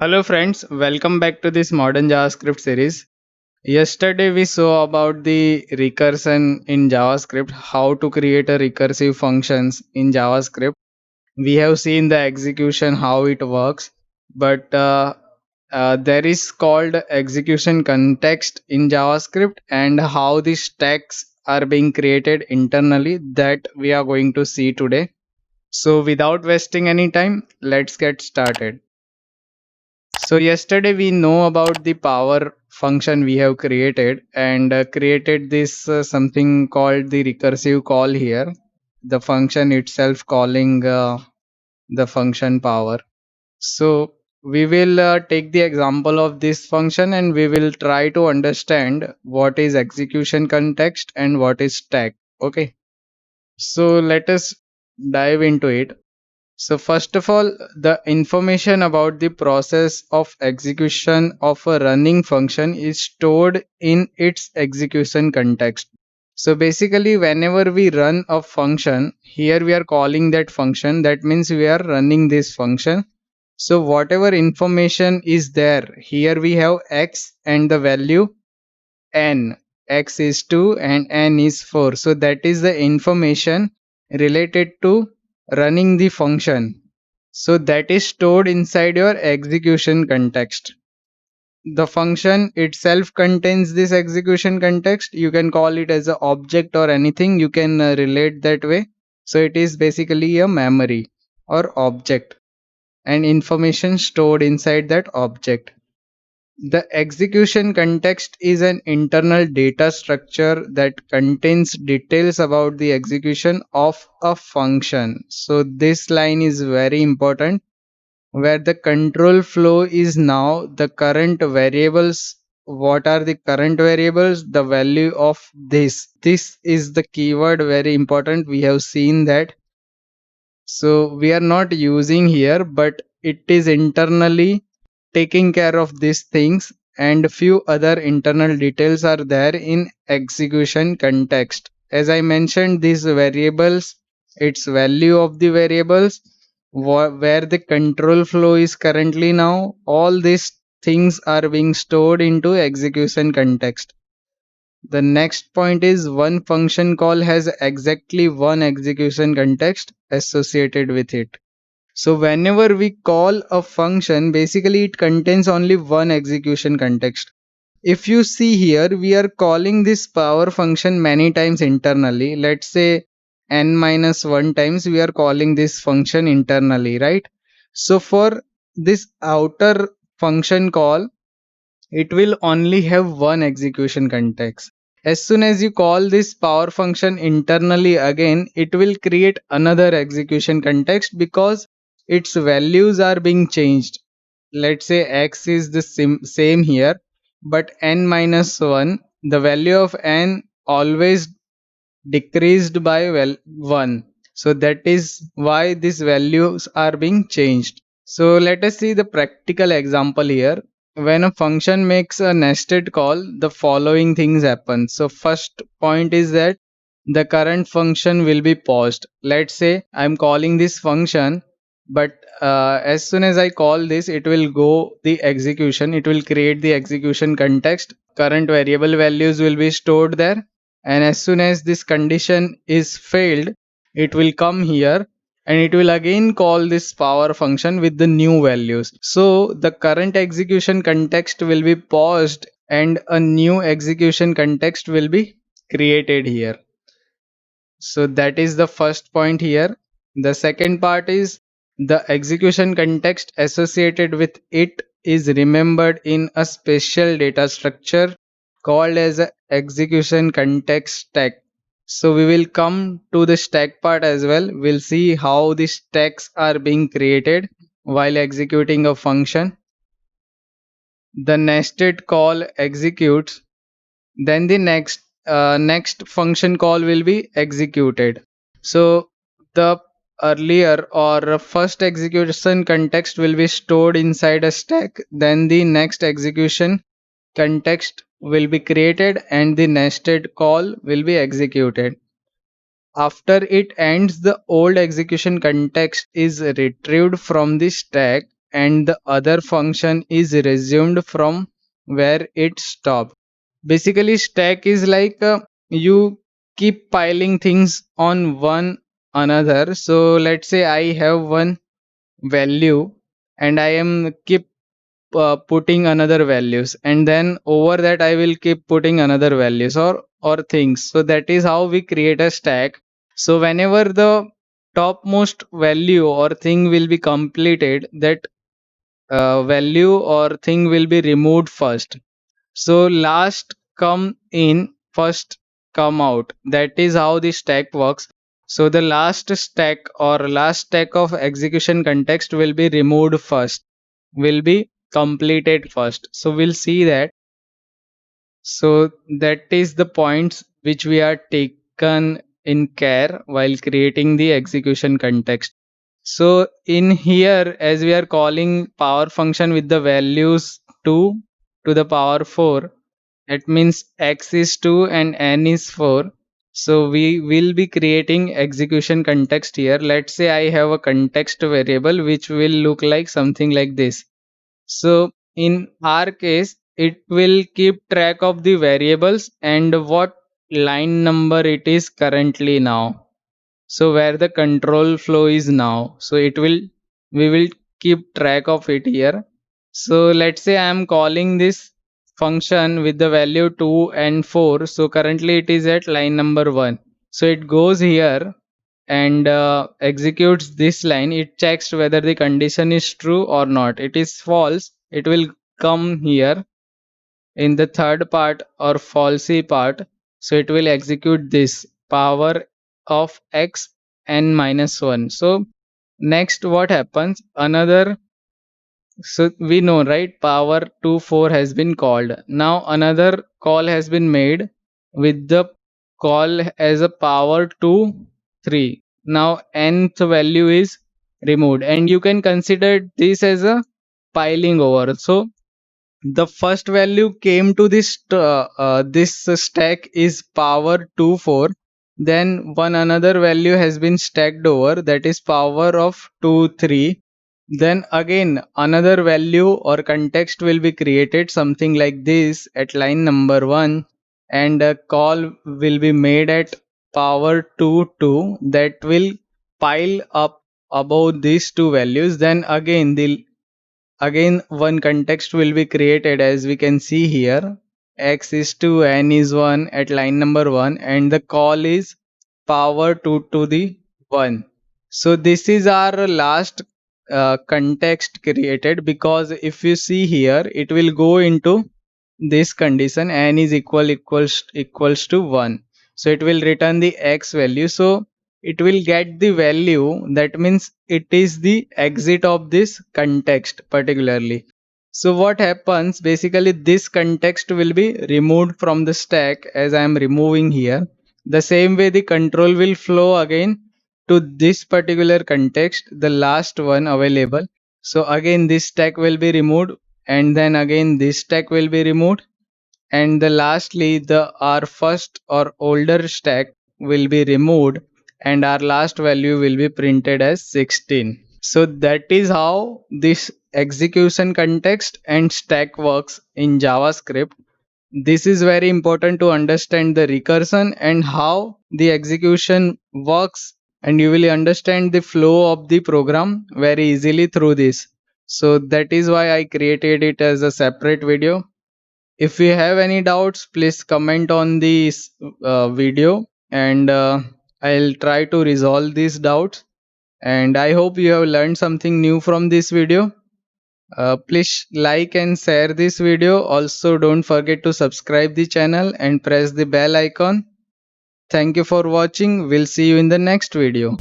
Hello friends, welcome back to this modern JavaScript series. Yesterday we saw about the recursion in JavaScript, how to create a recursive functions in JavaScript. We have seen the execution, how it works, but there is called execution context in JavaScript and how the stacks are being created internally that we are going to see today. So without wasting any time, let's get started. So yesterday we know about the power function we have created and created this something called the recursive call here. The function itself calling the function power. So we will take the example of this function and we will try to understand what is execution context and what is stack. Okay. So let us dive into it. So first of all, the information about the process of execution of a running function is stored in its execution context. So basically, whenever we run a function, here we are calling that function. That means we are running this function. So whatever information is there, here we have x and the value n. X is 2 and n is 4. So that is the information related to running the function. So that is stored inside your execution context. The function itself contains this execution context. You can call it as an object or anything. You can relate that way. So it is basically a memory or object and information stored inside that object. The execution context is an internal data structure that contains details about the execution of a function. So this line is very important, where the control flow is now the current variables. What are the current variables? The value of this is the keyword, very important. We have seen that. So we are not using here, but it is internally taking care of these things, and few other internal details are there in execution context. As I mentioned, these variables, its value of the variables, where the control flow is currently now, all these things are being stored into execution context. The next point is one function call has exactly one execution context associated with it. So whenever we call a function, basically it contains only one execution context. If you see here, we are calling this power function many times internally. Let's say n minus 1 times we are calling this function internally, right? So for this outer function call, it will only have one execution context. As soon as you call this power function internally again, it will create another execution context because its values are being changed. Let's say x is the same here, but n minus 1, the value of n always decreased by 1. So that is why these values are being changed. So let us see the practical example here. When a function makes a nested call, the following things happen. So first point is that the current function will be paused. Let's say I'm calling this function, but as soon as I call this, it will go the execution. It will create the execution context. Current variable values will be stored there, and as soon as this condition is failed, it will come here and it will again call this power function with the new values. So the current execution context will be paused and a new execution context will be created here. So that is the first point here. The second part is the execution context associated with it is remembered in a special data structure called as a execution context stack. So we will come to the stack part as well. We'll see how the stacks are being created while executing a function. The nested call executes, then the next function call will be executed. So the earlier or first execution context will be stored inside a stack, then the next execution context will be created and the nested call will be executed. After it ends, the old execution context is retrieved from the stack and the other function is resumed from where it stopped. Basically, stack is like you keep piling things on one another. So let's say I have one value and I am keep putting another values, and then over that I will keep putting another values or things. So that is how we create a stack. So whenever the topmost value or thing will be completed, that value or thing will be removed first. So last come in, first come out. That is how the stack works. So the last stack or last stack of execution context will be removed first, will be completed first. So we'll see that. So that is the points which we are taken in care while creating the execution context. So in here, as we are calling power function with the values 2 to the power 4, that means x is 2 and n is 4. So we will be creating execution context here. Let's say I have a context variable which will look like something like this. So in our case, it will keep track of the variables and what line number it is currently now. So where the control flow is now. So we will keep track of it here. So let's say I am calling this function with the value 2 and 4. So currently it is at line number 1. So it goes here and executes this line. It checks whether the condition is true or not. It is false, it will come here in the third part or falsy part. So it will execute this power of x n minus 1. So next what happens, another, so we know, right, power to 4 has been called. Now another call has been made with the call as a power to 3. Now nth value is removed, and you can consider this as a piling over. So the first value came to this stack is power 2 4. Then one another value has been stacked over, that is power of 2 3. Then again another value or context will be created something like this at line number 1, and a call will be made at power 2 2 that will pile up above these two values. Then again one context will be created, as we can see here, x is 2 n is 1 at line number 1, and the call is power 2 to the 1. So this is our last context created, because if you see here it will go into this condition n is equals to 1. So it will return the x value. So it will get the value, that means it is the exit of this context particularly. So what happens, basically this context will be removed from the stack, as I am removing here. The same way the control will flow again to this particular context, the last one available. So again this stack will be removed, and then again this stack will be removed, and the lastly the our first or older stack will be removed, and our last value will be printed as 16. So that is how this execution context and stack works in JavaScript. This is very important to understand the recursion and how the execution works, and you will understand the flow of the program very easily through this. So that is why I created it as a separate video. If you have any doubts, please comment on this video, and I'll try to resolve these doubts. And I hope you have learned something new from this video. Please like and share this video. Also, don't forget to subscribe the channel and press the bell icon. Thank you for watching. We'll see you in the next video.